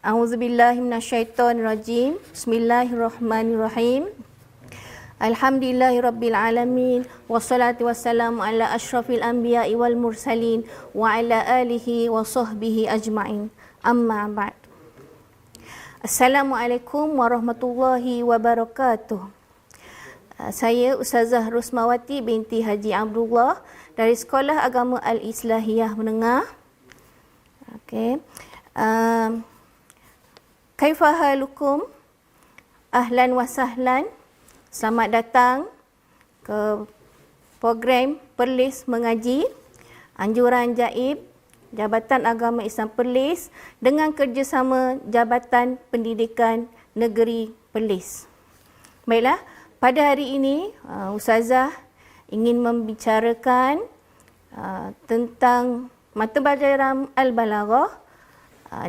A'udzubillahi minasyaitonirrajim. Bismillahirrahmanirrahim. Alhamdulillahirabbil alamin wassalatu wassalamu ala asyrafil anbiya'i wal mursalin wa ala alihi wa sahbihi ajma'in. Amma ba'd. Assalamualaikum warahmatullahi wabarakatuh. Saya Ustazah Rusmawati binti Haji Abdullah dari Sekolah Agama Al-Islahiyah Menengah. Okey. Kaifa halukum? Ahlan wa sahlan. Selamat datang ke program Perlis Mengaji, Anjuran Jaib, Jabatan Agama Islam Perlis dengan kerjasama Jabatan Pendidikan Negeri Perlis. Baiklah, pada hari ini Ustazah ingin membicarakan tentang mata pelajaran Al-Balaghah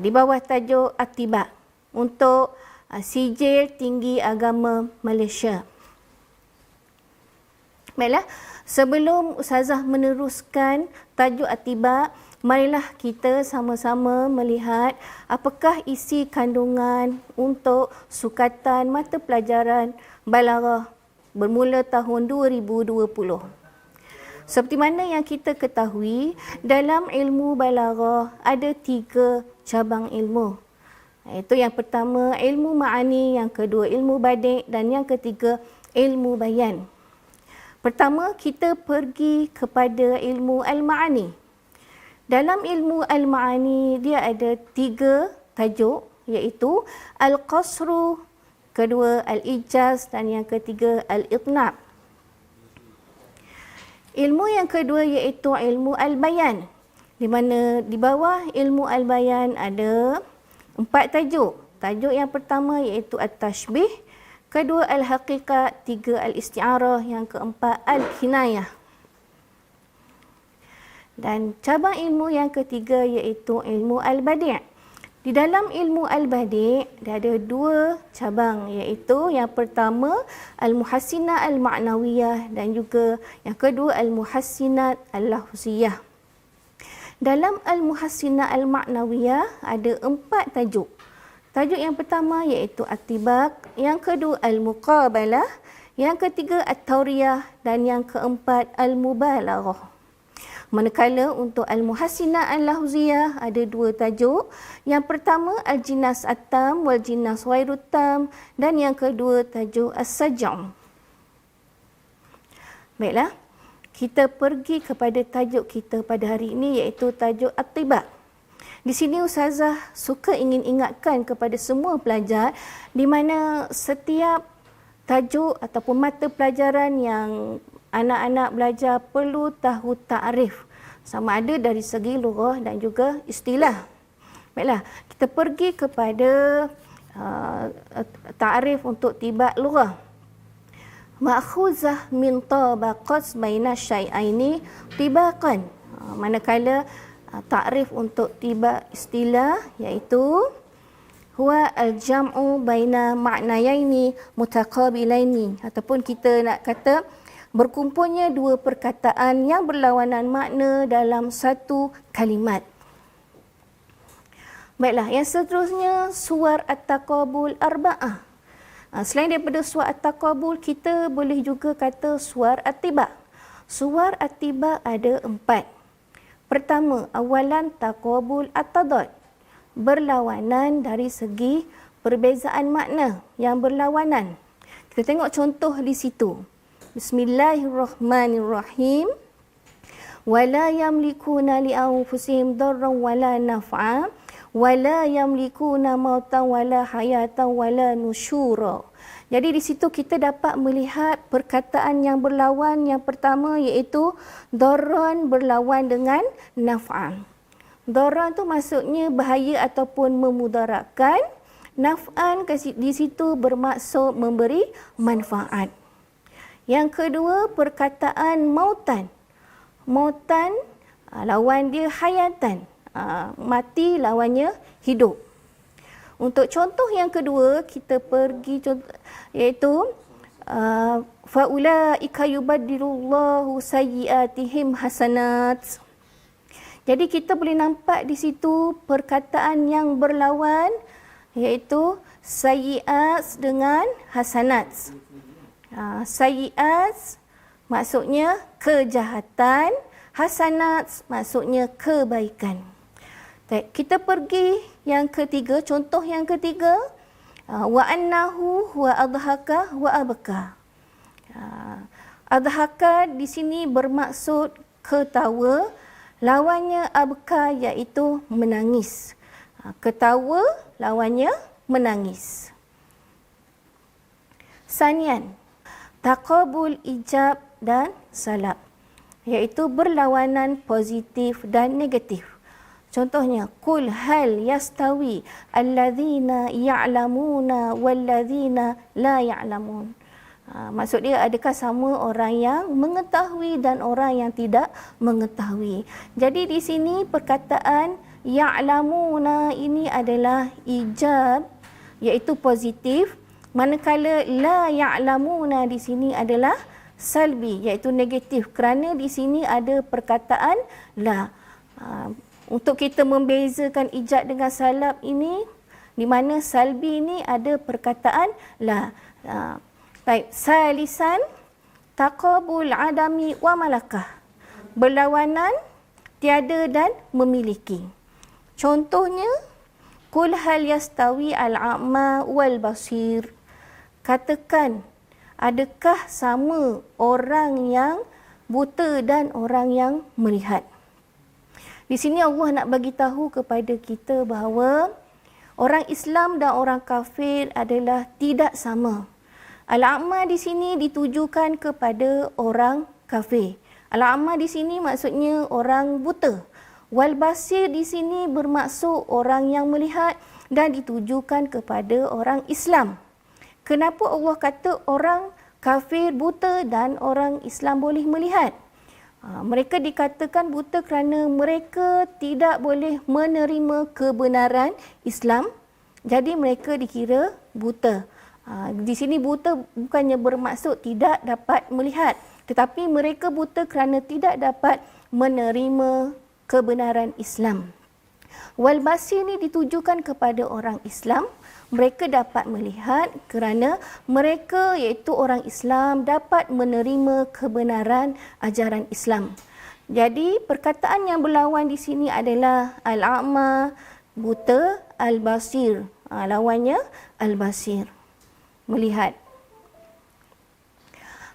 di bawah tajuk At-Tibak untuk Sijil Tinggi Agama Malaysia. Baiklah, sebelum Ustazah meneruskan tajuk At-Tibak, marilah kita sama-sama melihat apakah isi kandungan untuk sukatan mata pelajaran Balaghah bermula tahun 2020. Seperti mana yang kita ketahui, dalam ilmu Balaghah ada 3 cabang ilmu. Itu yang pertama ilmu ma'ani, yang kedua ilmu badi' dan yang ketiga ilmu bayan. Pertama, kita pergi kepada ilmu al-ma'ani. Dalam ilmu al-ma'ani dia ada 3 tajuk, iaitu al-qasru, kedua al-ijaz dan yang ketiga al-itnab. Ilmu yang kedua iaitu ilmu al-bayan, di mana di bawah ilmu al-bayan ada 4 tajuk. Tajuk yang pertama iaitu at-tashbih, kedua al-haqiqat, 3 al-isti'arah, yang keempat al-kinayah. Dan cabang ilmu yang ketiga iaitu ilmu al-badi'. Di dalam ilmu al-badi' dia ada 2 cabang, iaitu yang pertama al-muhassinah al-ma'nawiyah dan juga yang kedua al-muhassinat al-lafziyah. Dalam al-muhassinah al-ma'nawiyah ada 4 tajuk. Tajuk yang pertama iaitu at-tibak, yang kedua al-muqabalah, yang ketiga at-tauriyah dan yang keempat al-mubalaghah. Manakala untuk al-muhassinah al-lafziyah ada 2 tajuk. Yang pertama al-jinas at-tam wal jinas ghairut tam dan yang kedua tajuk as-saj'am. Baiklah, kita pergi kepada tajuk kita pada hari ini iaitu tajuk at-tibak. Di sini Ustazah suka ingin ingatkan kepada semua pelajar di mana setiap tajuk ataupun mata pelajaran yang anak-anak belajar perlu tahu ta'rif, sama ada dari segi lughah dan juga istilah. Baiklah, kita pergi kepada ta'rif untuk tibak lughah. Ma'khuzah min tabaqat baina syai'aini tibaqan. Manakala ta'rif untuk tibak istilah iaitu huwa al-jam'u baina ma'nayaini mutaqabilaini, ataupun kita nak kata berkumpulnya 2 perkataan yang berlawanan makna dalam satu kalimat. Baiklah, yang seterusnya suwar at-taqabul arba'ah. Selain daripada suwar at-taqabul, kita boleh juga kata suwar at-tibak. Suwar at-tibak ada 4. Pertama, awalan taqabul at-tadad, berlawanan dari segi perbezaan makna yang berlawanan. Kita tengok contoh di situ. Bismillahirrahmanirrahim. Wala yamlikuna li anfusihim darran wala naf'a wala yamlikuna mautan wala hayatan wala nusyura. Jadi di situ kita dapat melihat perkataan yang berlawan. Yang pertama iaitu darran berlawan dengan naf'an. Darran tu maksudnya bahaya ataupun memudaratkan. Naf'an di situ bermaksud memberi manfaat. Yang kedua, perkataan mautan. Mautan lawan dia hayatan. Mati lawannya hidup. Untuk contoh yang kedua, kita pergi contoh, iaitu faulaika yubaddilullahu sayyiatihim hasanat. Jadi kita boleh nampak di situ perkataan yang berlawan iaitu sayyi'at dengan hasanat. Sayyi'at maksudnya kejahatan, hasanat maksudnya kebaikan. Baik, kita pergi yang ketiga, contoh yang ketiga, wa annahu wa adhaka wa abka. Adhaka di sini bermaksud ketawa, lawannya abka iaitu menangis. Ketawa lawannya menangis. Sanian, taqabul ijab dan salab, iaitu berlawanan positif dan negatif. Contohnya, qul hal yastawi alladzina ya'lamuna walladzina la ya'lamun. Maksud dia, adakah sama orang yang mengetahui dan orang yang tidak mengetahui. Jadi di sini perkataan ya'lamuna ini adalah ijab, iaitu positif, manakala la ya'lamuna di sini adalah salbi, iaitu negatif, kerana di sini ada perkataan la. Untuk kita membezakan ijab dengan salab ini, di mana salbi ini ada perkataan la. Baik, salisan, taqabul adami wa malakah, berlawanan tiada dan memiliki. Contohnya, qul hal yastawi al-a'ma wal basir. Katakan, adakah sama orang yang buta dan orang yang melihat? Di sini Allah nak bagi tahu kepada kita bahawa orang Islam dan orang kafir adalah tidak sama. Al-a'ma di sini ditujukan kepada orang kafir. Al-a'ma di sini maksudnya orang buta. Wal basir di sini bermaksud orang yang melihat dan ditujukan kepada orang Islam. Kenapa Allah kata orang kafir buta dan orang Islam boleh melihat? Mereka dikatakan buta kerana mereka tidak boleh menerima kebenaran Islam. Jadi mereka dikira buta. Di sini buta bukannya bermaksud tidak dapat melihat, tetapi mereka buta kerana tidak dapat menerima kebenaran Islam. Wal basir ni ditujukan kepada orang Islam. Mereka dapat melihat kerana mereka iaitu orang Islam dapat menerima kebenaran ajaran Islam. Jadi perkataan yang berlawan di sini adalah al-a'ma, buta, al-basir. Lawannya al-basir, melihat.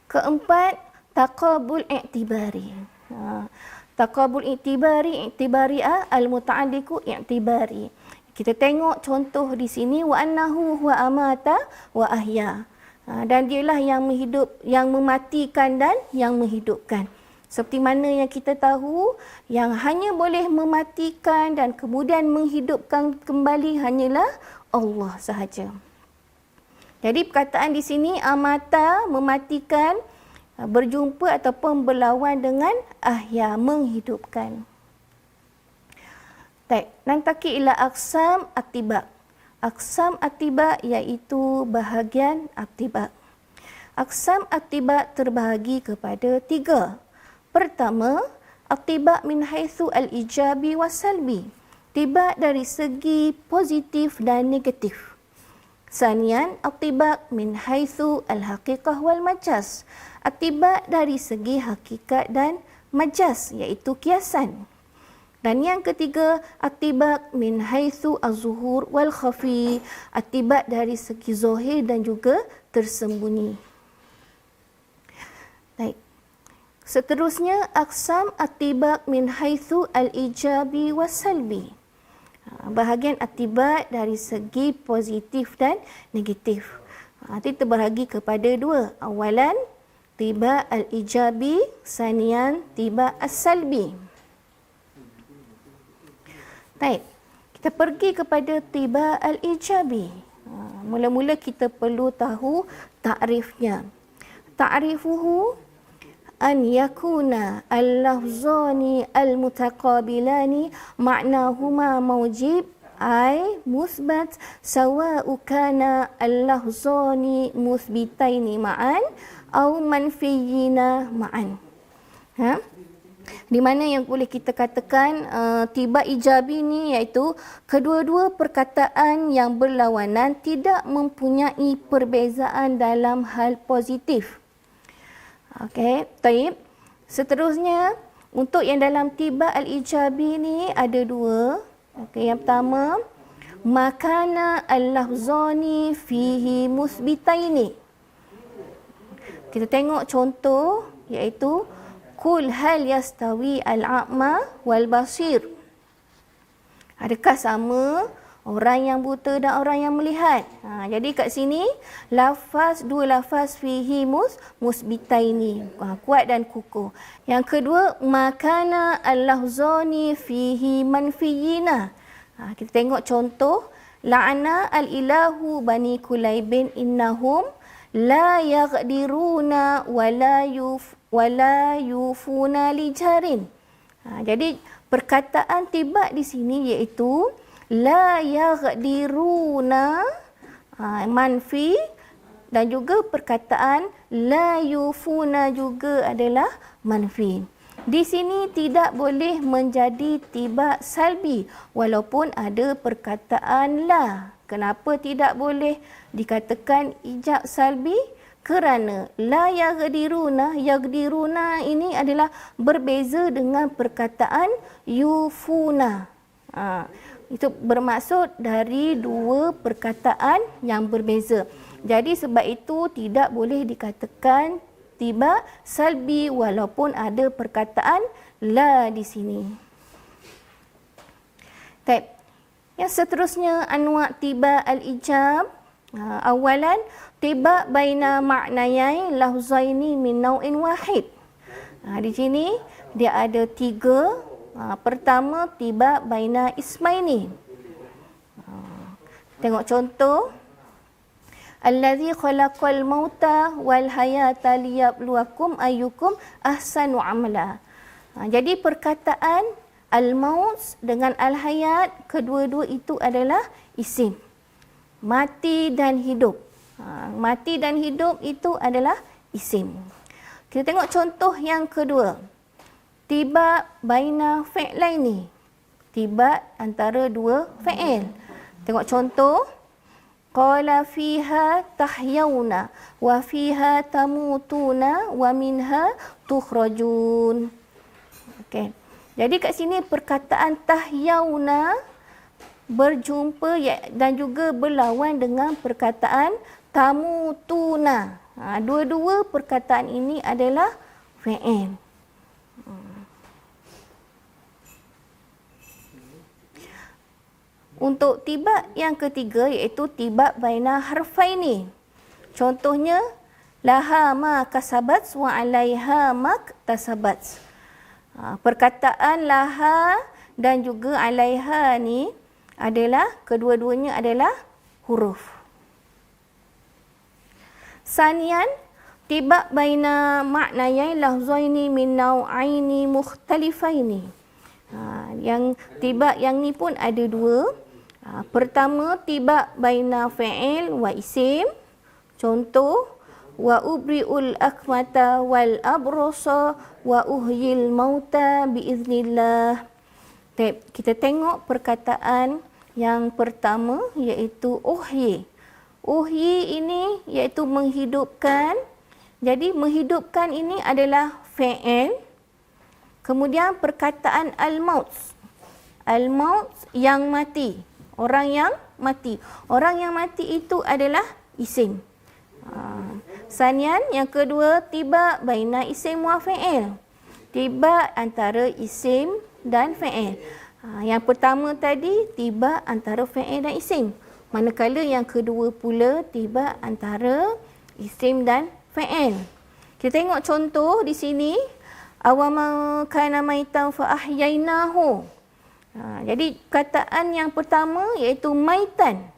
Keempat, taqabul i'tibari. Taqabul i'tibari, al-muta'alliqu i'tibari. Kita tengok contoh di sini, wa annahu huwa amata wa ahya. Dan dialah yang yang mematikan dan yang menghidupkan. Seperti mana yang kita tahu, yang hanya boleh mematikan dan kemudian menghidupkan kembali hanyalah Allah sahaja. Jadi perkataan di sini amata, mematikan, berjumpa ataupun berlawan dengan ahya, menghidupkan. Baik, nantaki ila aqsam atibak. Aqsam atibak iaitu bahagian atibak. Aqsam atibak terbahagi kepada 3. Pertama, atibak min haitsu al-ijabi was-salbi. Tibak dari segi positif dan negatif. Sanian, atibak min haitsu al-haqiqah wal majaz. Atibak dari segi hakikat dan majaz, iaitu kiasan. Dan yang ketiga, atibak min haitsu az-zuhur wal khafi. Atibak dari segi zahir dan juga tersembunyi. Baik. Seterusnya, aqsam atibak min haitsu al-ijabi was-salbi. Bahagian atibak dari segi positif dan negatif. Nanti terbahagi kepada 2. Awalan, tibak al-ijabi, sanian tibak as-salbi. Baik, kita pergi kepada tibak al-ijabi. Mula-mula kita perlu tahu ta'rifnya. Ta'rifuhu an yakuna al-lafzani al-mutaqabilani ma'nahuma mawjib ay musbat sawa'u kana al-lafzani musbitaini ma'an aw manfiyina ma'an. Di mana yang boleh kita katakan tiba ijabi ni iaitu kedua-dua perkataan yang berlawanan tidak mempunyai perbezaan dalam hal positif. Okey, baik. Seterusnya untuk yang dalam tiba al-ijabi ni ada dua. Okey, yang pertama makana al-lafzani fihi musbitaini. Kita tengok contoh iaitu Kul hal yastawi al-a'ma wal basir. Adakah sama orang yang buta dan orang yang melihat? Jadi kat sini dua lafaz fihi musbitaini, kuat dan kukuh. Yang kedua makana al-lafzani fihi manfiyina. Kita tengok contoh la'ana al-ilahu bani kulaibin innahum la yaqdiruna wala yufuna li jarin. Jadi perkataan tiba di sini iaitu la yaqdiruna manfi dan juga perkataan la yufuna juga adalah manfi. Di sini tidak boleh menjadi tiba salbi walaupun ada perkataan la. Kenapa tidak boleh dikatakan ijab salbi? Kerana la yaqdiruna ini adalah berbeza dengan perkataan yufuna. Itu bermaksud dari dua perkataan yang berbeza. Jadi sebab itu tidak boleh dikatakan tiba salbi walaupun ada perkataan la di sini. Baik. Yang seterusnya anwa' tiba al-ijab. Awalan tiba baina maknayai lafzaini min nau'in wahid. Di sini dia ada tiga. Pertama tiba baina ismaini. Tengok contoh. Allazi khalaqal mauta wal hayata liyabluwakum ayyukum ahsanu amala. Jadi perkataan al-maut dengan al-hayat, kedua-dua itu adalah isim. Mati dan hidup. Mati dan hidup itu adalah isim. Kita tengok contoh yang kedua. Tiba baina fi'laini. Tiba antara dua fi'il. Tengok contoh. Qala fiha tahyawna wa fiha tamutuna wa minha tukhrajun. Okey. Jadi kat sini perkataan tahyawna berjumpa dan juga berlawan dengan perkataan tamutuna. Dua-dua perkataan ini adalah fi'il. Untuk tiba yang ketiga iaitu tiba baina harfaini. Contohnya laha ma kasabat wa 'alaiha ma tasabat. Perkataan laha dan juga 'alaiha ni adalah kedua-duanya adalah huruf. Sanian tiba baina maknayai lafzaini min nau'aini mukhtalifaini. Yang tiba yang ni pun ada dua. Pertama tiba baina fi'il wa isim. Contoh wa ubri'ul akmata wal abrasa wa uhyil mauta biiznillah. Kita tengok perkataan yang pertama iaitu uhyi. Uhyi ini iaitu menghidupkan. Jadi menghidupkan ini adalah fi'il. Kemudian perkataan al-maut. Al-maut yang mati. Orang yang mati. Orang yang mati itu adalah isim. Sanian yang kedua tiba baina isim wa fi'il. Tiba antara isim dan fi'il. Yang pertama tadi tiba antara fi'il dan isim. Manakala yang kedua pula tiba antara isim dan fi'il. Kita tengok contoh di sini. Awama kana maitan fa ahyainahu. Jadi kataan yang pertama iaitu maitan.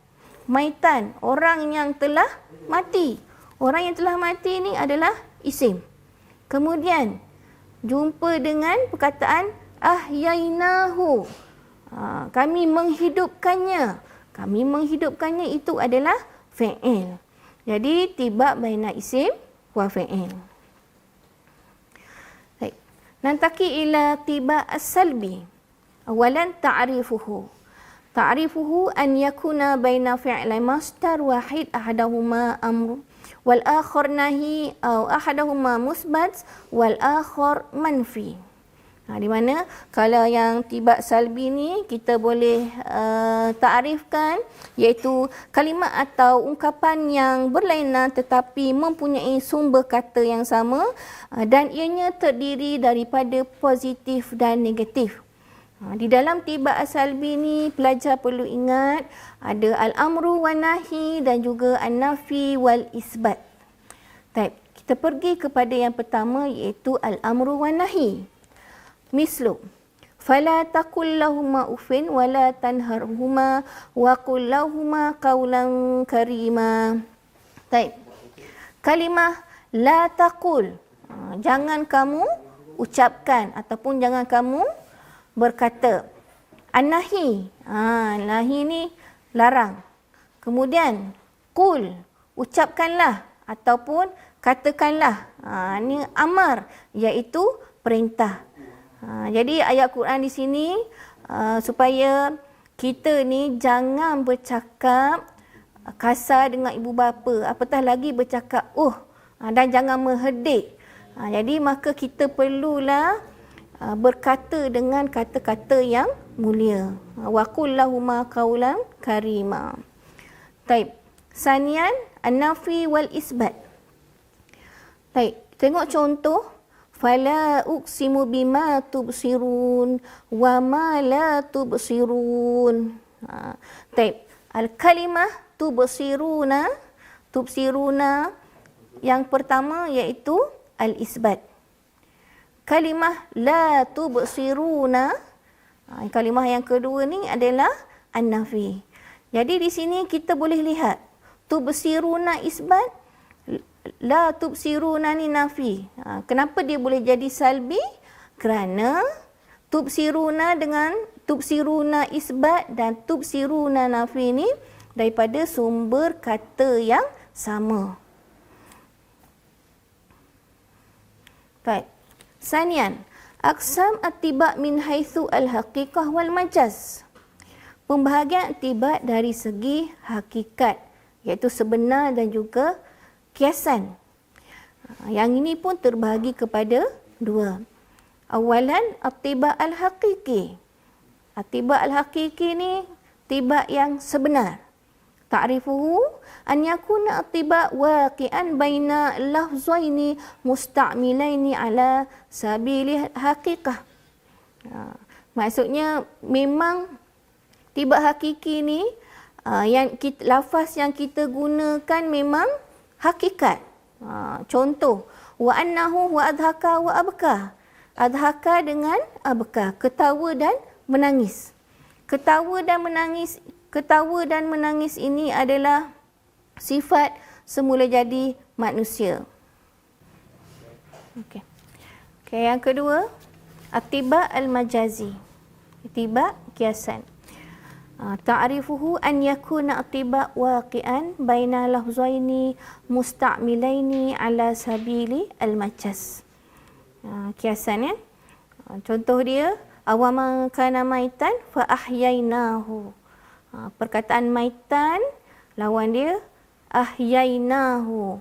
Maitan, orang yang telah mati. Orang yang telah mati ini adalah isim. Kemudian jumpa dengan perkataan ahyainahu. Kami menghidupkannya. Kami menghidupkannya itu adalah fi'il. Jadi tiba baina isim wa fi'il. Nantaki ila tiba as-salbi. Awalan ta'rifuhu. Ta'rifuhu an yakuna baina fi'lai masdar wahid ahadahuma amru wal akhar nahi atau ahadahuma musbat wal akhar manfi. Di mana kalau yang tiba salbi ni kita boleh takrifkan iaitu kalimat atau ungkapan yang berlainan tetapi mempunyai sumber kata yang sama dan ianya terdiri daripada positif dan negatif. Di dalam tiba salbi ni pelajar perlu ingat ada al-amru wan nahi dan juga an-nafi wal isbat. Baik, kita pergi kepada yang pertama iaitu al-amru wan nahi. Mislu fala taqul lahumā uffin wa la tanharhumā wa qul lahumā qawlan karīmā. Baik. Kalimah la taqul, jangan kamu ucapkan ataupun jangan kamu berkata. An-nahi, nahi ni larang. Kemudian qul, ucapkanlah ataupun katakanlah. Ni amar iaitu perintah. Jadi ayat Quran di sini supaya kita ni jangan bercakap kasar dengan ibu bapa, apatah lagi bercakap dan jangan mengherdik. Jadi maka kita perlulah berkata dengan kata-kata yang mulia. Wa qul lahumā qawlan karīmā. Baik. Sanian an-nafi wal isbat. Baik, tengok contoh. Fala uqsimu bima tubsirun wa ma la tubsirun. Baik, al-kalimah tubsiruna yang pertama iaitu al-isbat. Kalimah la tubsiruna, kalimah yang kedua ni adalah an-nafi. Jadi di sini kita boleh lihat tubsiruna isbat, la tubsiruna ni nafi. Kenapa dia boleh jadi salbi? Kerana tubsiruna dengan tubsiruna isbat dan tubsiruna nafi ni daripada sumber kata yang sama. Baik. Sanian, aqsam at-tiba' min haitsu al-haqiqah wal majaz. Pembahagian tiba dari segi hakikat, iaitu sebenar dan juga kiasan. Yang ini pun terbahagi kepada dua. Awalan, at-tiba' al-haqiqi. At-tiba' al-haqiqi ni tiba' yang sebenar. Ta'rifuhu an yakuna at-tiba' waqi'an baina lafzaini musta'milaini ala sabili haqiqah. Maksudnya memang tiba' hakiki ni lafaz yang kita gunakan memang hakikat. Contoh, wa annahu wa adhaka wa abka. Adhaka dengan abka, ketawa dan menangis. Ketawa dan menangis ini adalah sifat semula jadi manusia. Okey, yang kedua, at-tiba' al-majazi. Tiba' kiasan. Ta'rifuhu an yakuna at-tiba' waqi'an baina lafzaini musta'milaini ala sabili al-majaz. Kiasan ya. Contoh dia, awaman kana maitan fa ahyainahu. Perkataan maitan lawan dia ahyainahu.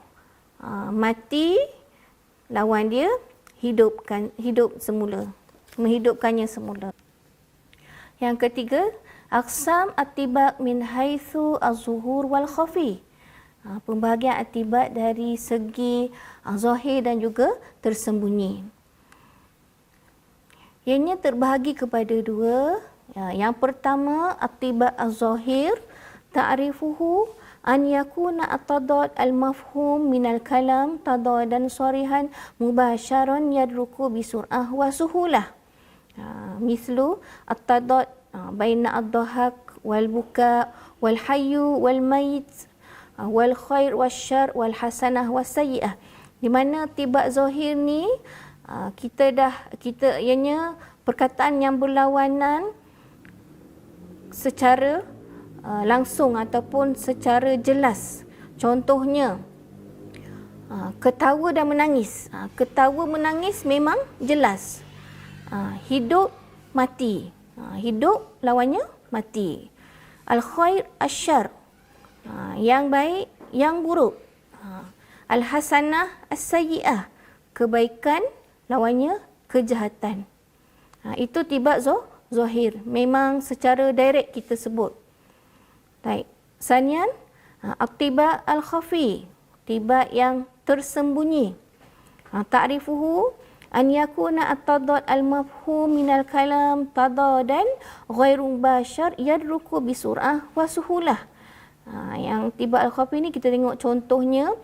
Mati lawan dia hidup semula. Menghidupkannya semula. Yang ketiga, aqsam at-tiba' min haitsu az-zuhur wal khafi. Pembahagian at-tiba' dari segi zahir dan juga tersembunyi. Ianya terbahagi kepada dua. Yang pertama, at-tiba' az-zahir, ta'rifuhu an yakuna at-tadad al-mafhum min al-kalam tadadan sarihan mubasharan yadruku bisur'ah wa suhulah. Mislu at-tadad baina ad-dhahak wal buka wal hayyu wal mayit wal khair wasyar wal hasanah was sayyi'ah. Di mana tiba' zahir ni kita ianya perkataan yang berlawanan secara langsung ataupun secara jelas. Contohnya, ketawa dan menangis. Ketawa menangis memang jelas. Hidup, mati. Hidup lawannya mati. Al-khair, asyar. Yang baik, yang buruk. Al-hasanah, as-sayyi'ah. Kebaikan lawannya kejahatan. Itu tiba zahir. Memang secara direct kita sebut. Baik. Sanian, atiba al-khafi. Tiba yang tersembunyi. Ta'rifuhu an yakuna at-tadad al-mafhum minal kalam tadadan ghairu mubashar yadruku bisur'ah wa suhulah. Yang tiba al-khafi ni kita tengok contohnya,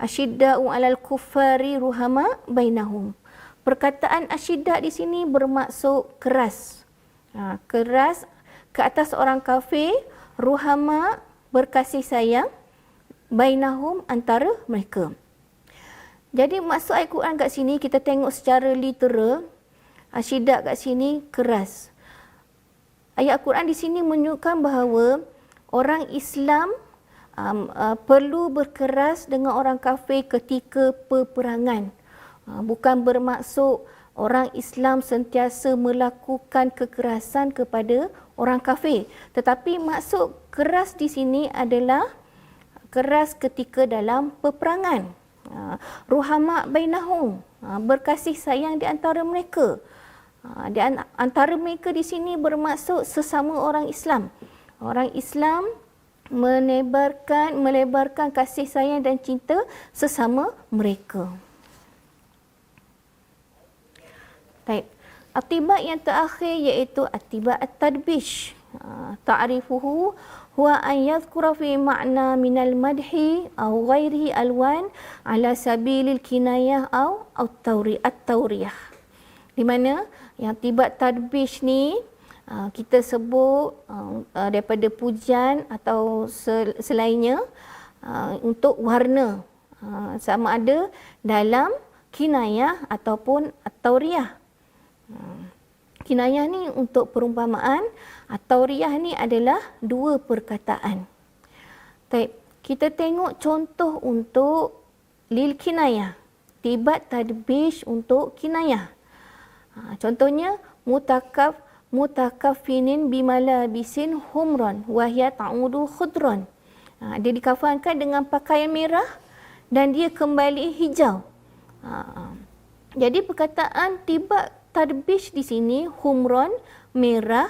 asyidda'u 'alal kuffari ruhama bainahum. Perkataan asyidda' di sini bermaksud keras. Keras ke atas orang kafir, ruhama berkasih sayang, bainahum antara mereka. Jadi maksud ayat Quran kat sini kita tengok secara literal, asyidda' kat sini keras. Ayat Quran di sini menunjukkan bahawa orang Islam perlu berkeras dengan orang kafir ketika peperangan. Bukan bermaksud orang Islam sentiasa melakukan kekerasan kepada orang kafir. Tetapi maksud keras di sini adalah keras ketika dalam peperangan. Ruhama bainahum, berkasih sayang di antara mereka. Di antara mereka di sini bermaksud sesama orang Islam. Orang Islam melebarkan kasih sayang dan cinta sesama mereka. Baik. Atibat yang terakhir iaitu atibat at-tadbish. Ta'rifuhu huwa an yadhkura fi ma'na minal madhi aw ghairihi alwan ala sabilil kinayah aw at-tawriyah. Di mana yang tibat tadbish ni kita sebut daripada pujian atau selainnya untuk warna, sama ada dalam kinayah ataupun at-tawriyah. Kinayah ni untuk perumpamaan, at-tawriyah ni adalah dua perkataan. Baik, kita tengok contoh untuk lil kinayah. Tibat tadbish untuk kinayah. Contohnya mutakafinin bimalabisin humran wahya ta'udu khudran. Dia dikafankan dengan pakaian merah dan dia kembali hijau. Jadi perkataan tibat tadbish di sini humran merah,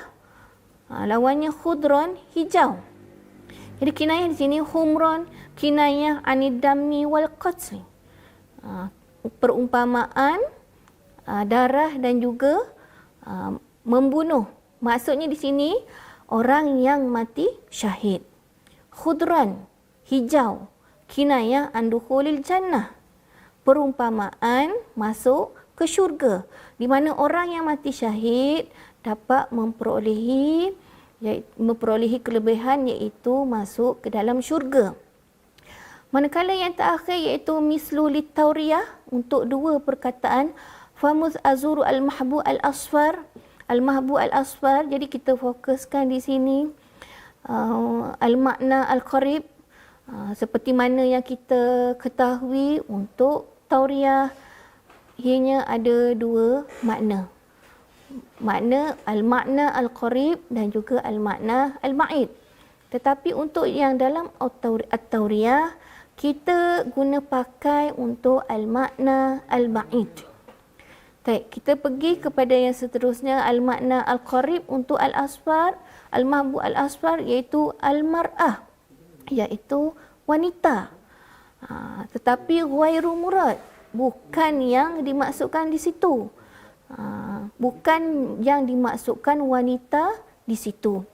lawannya khudran hijau. Jadi kinayah di sini humran kinayah anid dammi wal qatl. Perumpamaan darah dan juga membunuh. Maksudnya di sini orang yang mati syahid. Khudran hijau kinayah an dukhulil jannah. Perumpamaan masuk ke syurga, di mana orang yang mati syahid dapat memperolehi kelebihan iaitu masuk ke dalam syurga. Manakala yang terakhir iaitu mislu lit-tawriyah untuk dua perkataan famuz azuru al-mahbu al-asfar. Al-mahbu al-asfar, jadi kita fokuskan di sini al-makna al-qarib, seperti mana yang kita ketahui untuk tawriyah ianya ada dua makna. Makna al-makna al-qarib dan juga al-makna al-ba'id. Tetapi untuk yang dalam at-tawriyah kita guna pakai untuk al-makna al-ba'id. Baik, kita pergi kepada yang seterusnya, al-makna al-qarib untuk al-asfar, al-mahbu al-asfar iaitu al-mar'ah, iaitu wanita. Tetapi ghairu murad, bukan yang dimaksudkan di situ. Bukan yang dimaksudkan wanita di situ.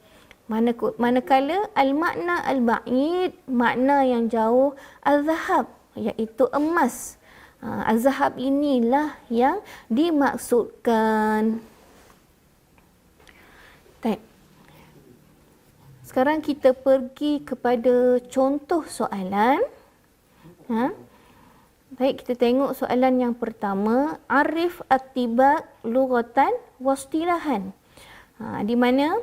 Manakala al-makna al-ba'id, makna yang jauh, al-zahab, iaitu emas. Az-zahab inilah yang dimaksudkan. Baik. Sekarang kita pergi kepada contoh soalan. Baik, kita tengok soalan yang pertama. Arif at-tibak lughatan wastilahan. Di mana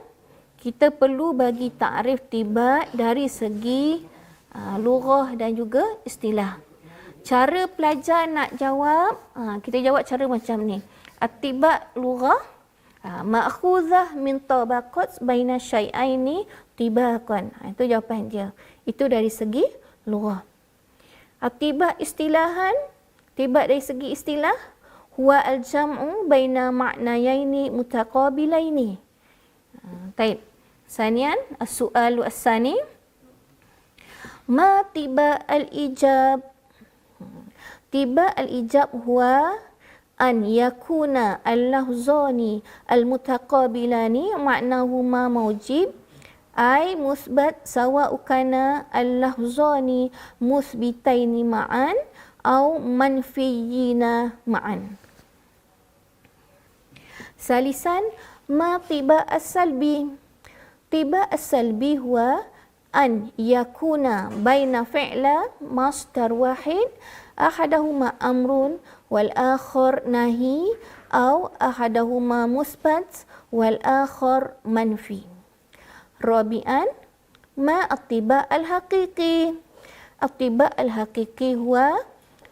kita perlu bagi takrif tibak dari segi lughah dan juga istilah. Cara pelajar nak jawab, kita jawab cara macam ni. At-tibak lughah ma'khuzah min tabaqat baina syai'aini tibaqan. Itu jawapan dia. Itu dari segi lughah. At-tibak istilahan, tibak dari segi istilah, huwa al-jam'u baina ma'nayaini mutaqabilaini. Baik. Sanian as-su'alu as-sani, ma tiba al-ijab. Tiba al-ijab huwa an yakuna al-lafzani al-mutaqabilani ma'nahuma mawjib ay musbat sawa'u kana al-lafzani musbitaini ma'an au manfiyina ma'an. Salisan, ma tiba as-salbi. Tiba as-salbi huwa an yakuna baina fi'la masdar wahid ahadahuma amrun wal akhar nahi au ahadahuma musbat wal akhar manfi. Rabi'an, ma at-tiba al-haqiqi. At-tiba al-haqiqi huwa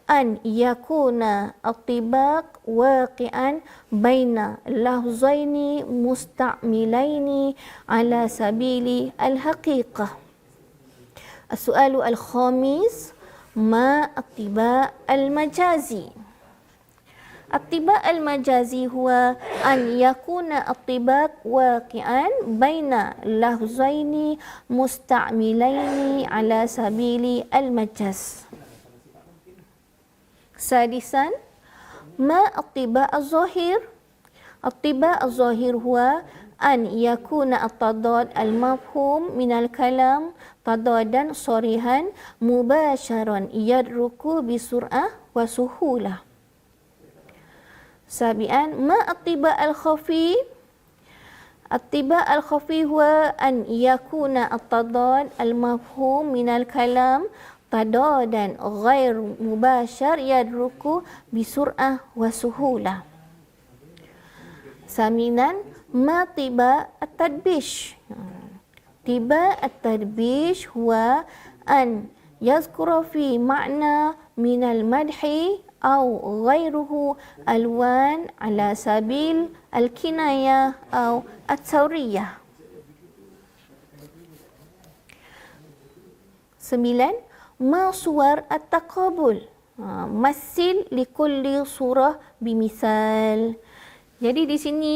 an yakuna at-tibaq waqi'an baina lafzaini musta'milaini ala sabili al-haqiqah. As-su'alu al-khamis, ma at-tiba al-majazi. At-tiba al-majazi huwa an yakuna at-tibaq waqi'an baina lafzaini musta'milaini ala sabili al-majaz. Sadisan, ma at-tiba az-zahir. At-tiba az-zahir huwa an yakuna at-tadad al-mafhum min al-kalam tadadan sarihan mubasharan yadruku bisur'ah wa suhulah. Sabian, ma at-tiba al-khafi. At-tiba al-khafi huwa an yakuna at-tadad al-mafhum min al-kalam tadadan ghair mubashar yadruku bisur'ah wa suhulah. Saminan, ma tiba at-tadbish. Tiba at-tadbish huwa an yazkura fi ma'na min al-madhi au ghairuhu alwan ala sabil al-kinayah au at-tawriyah. 9. Ma suwar at-taqabul. Masil likulli surah bimisal. Jadi di sini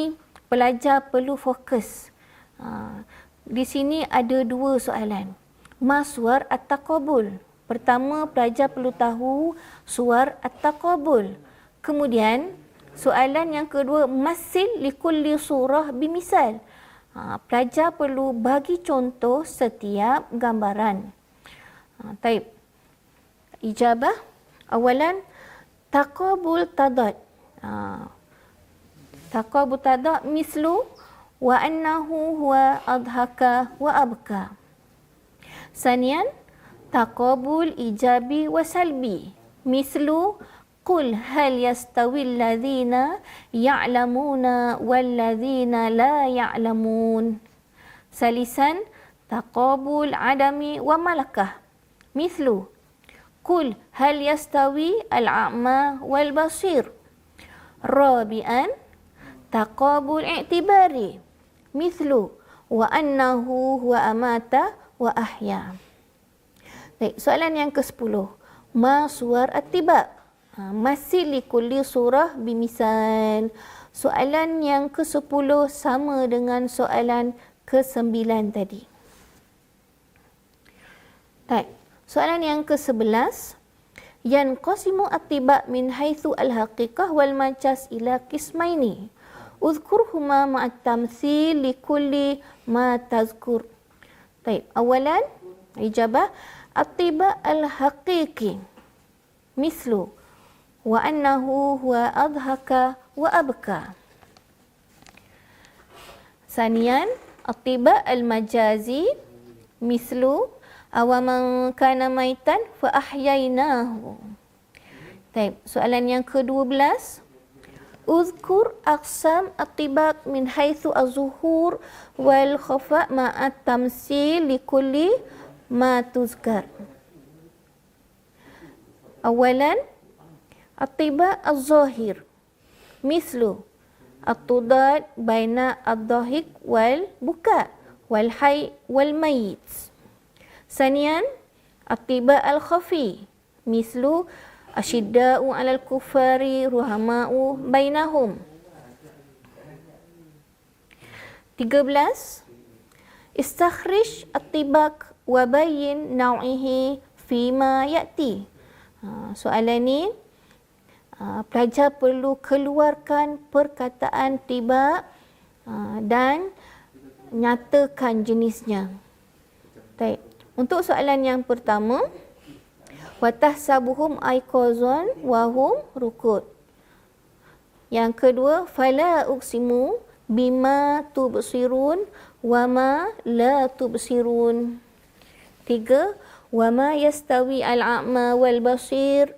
pelajar perlu fokus. Di sini ada dua soalan. Ma suwar at-taqabul. Pertama, pelajar perlu tahu suwar at-taqabul. Kemudian, soalan yang kedua, masil likulli surah bimisal. Pelajar perlu bagi contoh setiap gambaran. Taib. Ijabah. Awalan, taqabul tadad. Taqabul tadad mislu wa annahu huwa adhaka wa abka. Sanian, taqabul ijabi wa salbi. Mislu qul hal yastawi alladhina ya'lamuna walladhina la ya'lamun. Salisan, taqabul adami wa malakah. Mislu qul hal yastawi al-a'ma wal basir. Rabi'an, taqabul i'tibari. Mislu wa annahu huwa amata wa ahya. Baik, soalan yang ke-10. Ma suwar at-tiba. Masih likulli surah bimisal. Soalan yang ke-10 sama dengan soalan ke-9 tadi. Baik. Soalan yang ke-11, yanqasimu at-tiba min haitsu al-haqiqah wal majaz ila qismaini. Udhkurhuma ma'at tamthil likulli ma tazkur. Baik, awalan ijabah at-tiba al-haqiqi. Mislu wa annahu huwa adhaka wa abka. Sanian, at-tiba al-majazi. Mislu awaman kana maitan fa ahyainahu. Baik, soalan yang ke-12. Uzkur aqsam at-tibaq min haitsu az-zuhur wal khafa ma'at tamsil likulli ma tuzkar. Awalan, at-tibaq az-zahir. mislu at-tudad baina ad-dhahik wal buka wal hayy wal mayit. Sanian at-tiba al-khafi mislu asyidda'u 'alal kufari ruhama'u bainahum. 13. Istakhrij at-tibak wa bayyin naw'ihi fima ya'ti. Soalan ni pelajar perlu keluarkan perkataan tiba dan nyatakan jenisnya. Baik. Untuk soalan yang pertama, watahsabuhum aiqazan wa hum rukud. Yang kedua, fala uqsimu bima tubsirun wa ma la tubsirun. 3. Wa ma yastawi al-a'ma wal basir.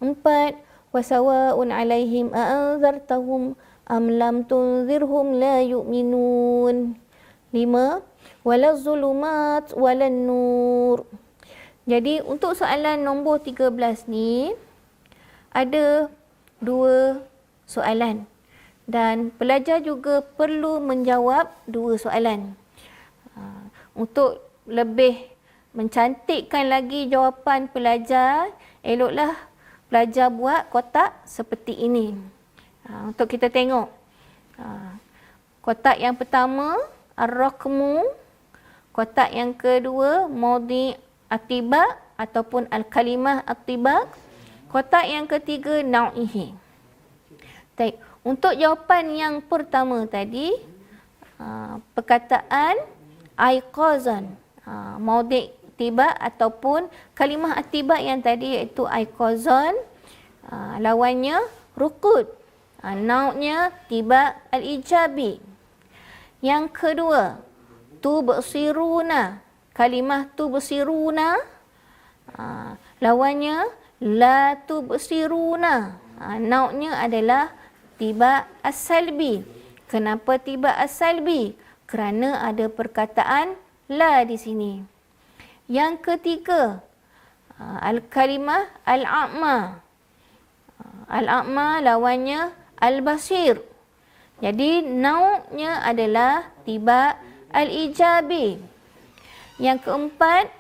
4. Wa sawa'un 'alaihim a'anzartahum am lam tunzirhum la yu'minun. 5. Wala zulumat wala nur. Jadi untuk soalan nombor 13 ni ada 2 soalan dan pelajar juga perlu menjawab 2 soalan. Untuk lebih mencantikkan lagi jawapan pelajar, eloklah pelajar buat kotak seperti ini. Untuk kita tengok. Kotak yang pertama ar-raqmu, kotak yang kedua maudhi' at-tibak ataupun al-kalimah at-tibak, kotak yang ketiga naw'ihi. Baik, untuk jawapan yang pertama tadi, perkataan aiqazan, maudhi' tibak ataupun kalimah at-tibak yang tadi iaitu aiqazan, lawannya rukud, nau'nya tibak al-ijabi. Yang kedua, tubsiruna, kalimah tubsiruna, lawannya la tubsiruna, nau'nya adalah tibak as-salbi. Kenapa tibak as-salbi? Kerana ada perkataan la di sini. Yang ketiga, al-kalimah al-a'ma. Al-a'ma lawannya al-basir. Jadi nau'nya adalah tibak al-ijabi. Yang keempat,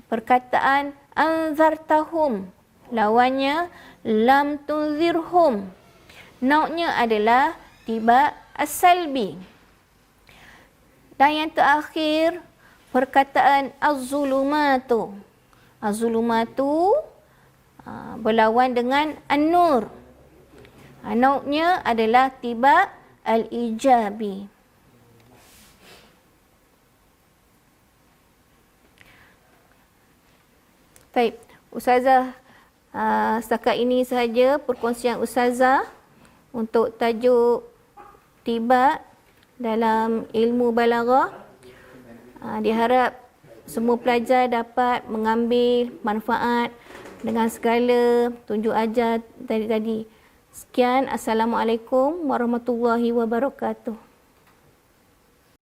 perkataan anzartahum, lawannya lam tunzirhum. Nau'nya adalah tibak as-salbi. Dan yang terakhir, perkataan az-zulumatu. Az-zulumatu berlawan dengan an-nur. Nau'nya adalah tibak al-ijabi. Baik, Ustazah, setakat ini sahaja perkongsian Ustazah untuk tajuk tibak dalam ilmu balaghah. Diharap semua pelajar dapat mengambil manfaat dengan segala tunjuk ajar tadi. Sekian, Assalamualaikum warahmatullahi wabarakatuh.